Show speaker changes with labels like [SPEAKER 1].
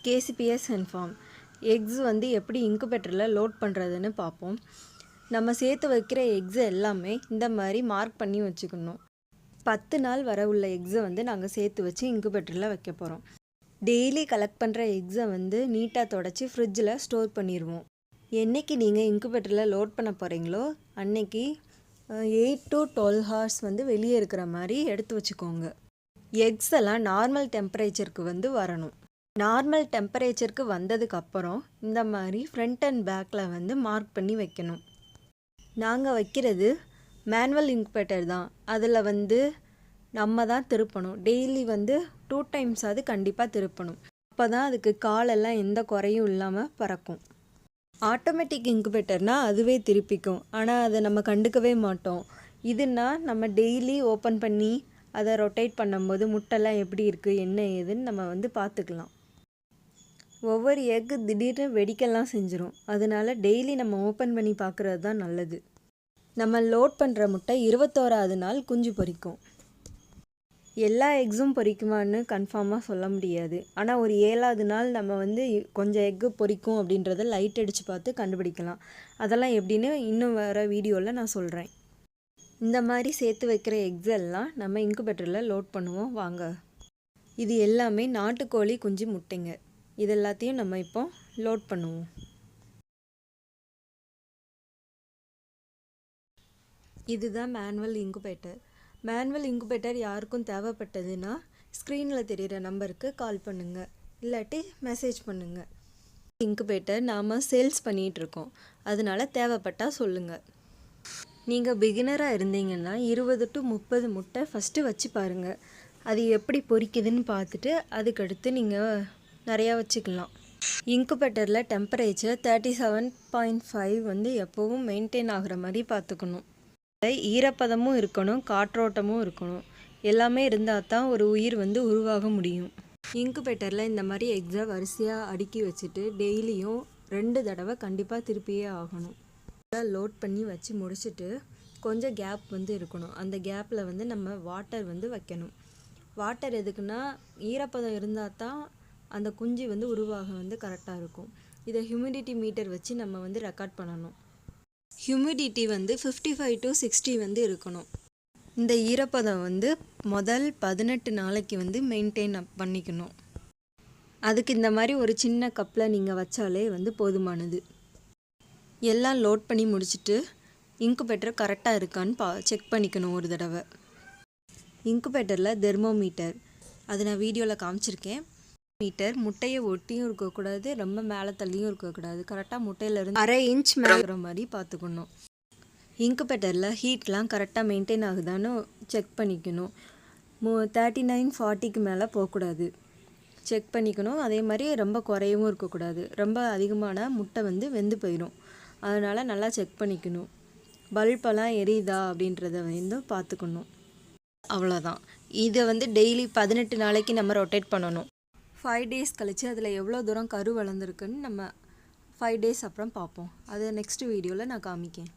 [SPEAKER 1] KCPS Inform X வந்து எப்படி இன்குபேட்டரில் load பண்ணுறதுன்னு பார்ப்போம். நம்ம சேர்த்து வைக்கிற எக்ஸை எல்லாமே இந்த மாதிரி மார்க் பண்ணி வச்சுக்கணும். 10 நாள் வர உள்ள எக்ஸை வந்து நாங்கள் சேர்த்து வச்சு இன்குபேட்டரில் வைக்க போகிறோம். டெய்லி கலெக்ட் பண்ணுற எக்ஸை வந்து நீட்டாக தொடச்சி ஃப்ரிட்ஜில் ஸ்டோர் பண்ணிடுவோம். என்றைக்கு நீங்கள் இன்குபேட்டரில் லோட் பண்ண போகிறீங்களோ அன்னைக்கு 8 to 12 ஹார்ஸ் வந்து வெளியே இருக்கிற மாதிரி எடுத்து வச்சுக்கோங்க. எக்ஸ் எல்லாம் நார்மல் டெம்பரேச்சருக்கு வந்து வரணும். நார்மல் டெம்பரேச்சருக்கு வந்ததுக்கப்புறம் இந்த மாதிரி ஃப்ரண்ட் அண்ட் பேக்கில் வந்து மார்க் பண்ணி வைக்கணும். நாங்கள் வைக்கிறது மேனுவல் இன்குபேட்டர் தான். அதில் வந்து நம்ம தான் திருப்பணும். டெய்லி வந்து 2 times அது கண்டிப்பாக திருப்பணும். அப்போ தான் அதுக்கு காலெல்லாம் எந்த குறையும் இல்லாமல் பறக்கும். ஆட்டோமேட்டிக் இன்குபேட்டர்னால் அதுவே திருப்பிக்கும், ஆனால் அதை நம்ம கண்டுக்கவே மாட்டோம். இதுனா நம்ம டெய்லி ஓப்பன் பண்ணி அதை ரொட்டேட் பண்ணும்போது முட்டைலாம் எப்படி இருக்குது என்ன ஏதுன்னு நம்ம வந்து பார்த்துக்கலாம். ஒவ்வொரு எக்கு திடீர்னு வெடிக்கலாம் செஞ்சிடும். அதனால டெய்லி நம்ம ஓப்பன் பண்ணி பார்க்குறது தான் நல்லது. நம்ம லோட் பண்ணுற முட்டை 21ஆவது நாள் குஞ்சு பொரிக்கும். எல்லா எக்ஸும் பொரிக்குமான்னு கன்ஃபார்மாக சொல்ல முடியாது. ஆனால் ஒரு 7ஆவது நாள் நம்ம வந்து கொஞ்சம் எக்கு பொரிக்கும் அப்படின்றத லைட் அடித்து பார்த்து கண்டுபிடிக்கலாம். அதெல்லாம் எப்படின்னு இன்னும் வர வீடியோவில் நான் சொல்கிறேன். இந்த மாதிரி சேர்த்து வைக்கிற எக்ஸ் எல்லாம் நம்ம இன்குபேட்டரில் லோட் பண்ணுவோம் வாங்க. இது எல்லாமே நாட்டுக்கோழி குஞ்சு முட்டைங்க. இது எல்லாத்தையும் நம்ம இப்போ லோட் பண்ணுவோம். இதுதான் மேனுவல் இன்குபேட்டர். மேனுவல் இன்குபேட்டர் யாருக்கும் தேவைப்பட்டதுன்னா ஸ்க்ரீனில் தெரிகிற நம்பருக்கு கால் பண்ணுங்கள், இல்லாட்டி மெசேஜ் பண்ணுங்கள். இன்குபேட்டர் நாம் சேல்ஸ் பண்ணிகிட்ருக்கோம், அதனால தேவைப்பட்டால் சொல்லுங்கள். நீங்கள் பிகினராக இருந்தீங்கன்னா 20 to 30 முட்டை ஃபஸ்ட்டு வச்சு பாருங்கள். அது எப்படி பொரிக்குதுன்னு பார்த்துட்டு அதுக்கடுத்து நீங்கள் நிறையா வச்சுக்கலாம். இன்குபேட்டரில் டெம்பரேச்சர் 37.5 வந்து எப்போவும் மெயின்டைன் ஆகிற மாதிரி பார்த்துக்கணும். ஈரப்பதமும் இருக்கணும், காற்றோட்டமும் இருக்கணும். எல்லாமே இருந்தால் தான் ஒரு உயிர் வந்து உருவாக முடியும். இன்குபேட்டரில் இந்த மாதிரி எக்ஸை வரிசையாக அடுக்கி வச்சுட்டு டெய்லியும் 2 தடவை கண்டிப்பாக திருப்பியே ஆகணும். லோட் பண்ணி வச்சு முடிச்சுட்டு கொஞ்சம் கேப் வந்து இருக்கணும். அந்த கேப்பில் வந்து நம்ம வாட்டர் வந்து வைக்கணும். வாட்டர் எதுக்குன்னா ஈரப்பதம் இருந்தால் தான் அந்த குஞ்சு வந்து உருவாக வந்து கரெக்டாக இருக்கும். இதை ஹியூமிடிட்டி மீட்டர் வச்சு நம்ம வந்து ரெக்கார்ட் பண்ணணும். ஹியூமிடிட்டி வந்து 55 to 60 வந்து இருக்கணும். இந்த ஈரப்பதம் வந்து முதல் 18 நாளைக்கு வந்து மெயின்டைன் பண்ணிக்கணும். அதுக்கு இந்த மாதிரி ஒரு சின்ன கப்பில் நீங்கள் வச்சாலே வந்து போதுமானது. எல்லாம் லோட் பண்ணி முடிச்சுட்டு இன்குபேட்டர் கரெக்டாக இருக்கான்னு செக் பண்ணிக்கணும் ஒரு தடவை. இன்குபேட்டரில் தெர்மோமீட்டர் அது நான் வீடியோவில் காமிச்சிருக்கேன். மீட்டர் முட்டையை ஒட்டியும் இருக்கக்கூடாது, ரொம்ப மேலே தள்ளியும் இருக்கக்கூடாது. கரெக்டாக முட்டையிலேருந்து 1/2 inch மேலே மாதிரி பார்த்துக்கணும். இன்குபேட்டரில் ஹீட்லாம் கரெக்டாக மெயின்டைன் ஆகுதான்னு செக் பண்ணிக்கணும். 39-40க்கு மேலே போகக்கூடாது, செக் பண்ணிக்கணும். அதே மாதிரி ரொம்ப குறையவும் இருக்கக்கூடாது. ரொம்ப அதிகமான முட்டை வந்து வெந்து போயிடும். அதனால் நல்லா செக் பண்ணிக்கணும். பல்பெல்லாம் எரியுதா அப்படின்றத வந்து பார்த்துக்கணும். அவ்வளோதான். இதை வந்து டெய்லி 18 நாளைக்கு நம்ம ரொட்டேட் பண்ணணும். 5 days கழித்து அதில் எவ்வளோ தூரம் கரு வளர்ந்துருக்குன்னு நம்ம 5 days அப்புறம் பார்ப்போம். அதை நெக்ஸ்ட் வீடியோவில் நான் காமிக்கேன்.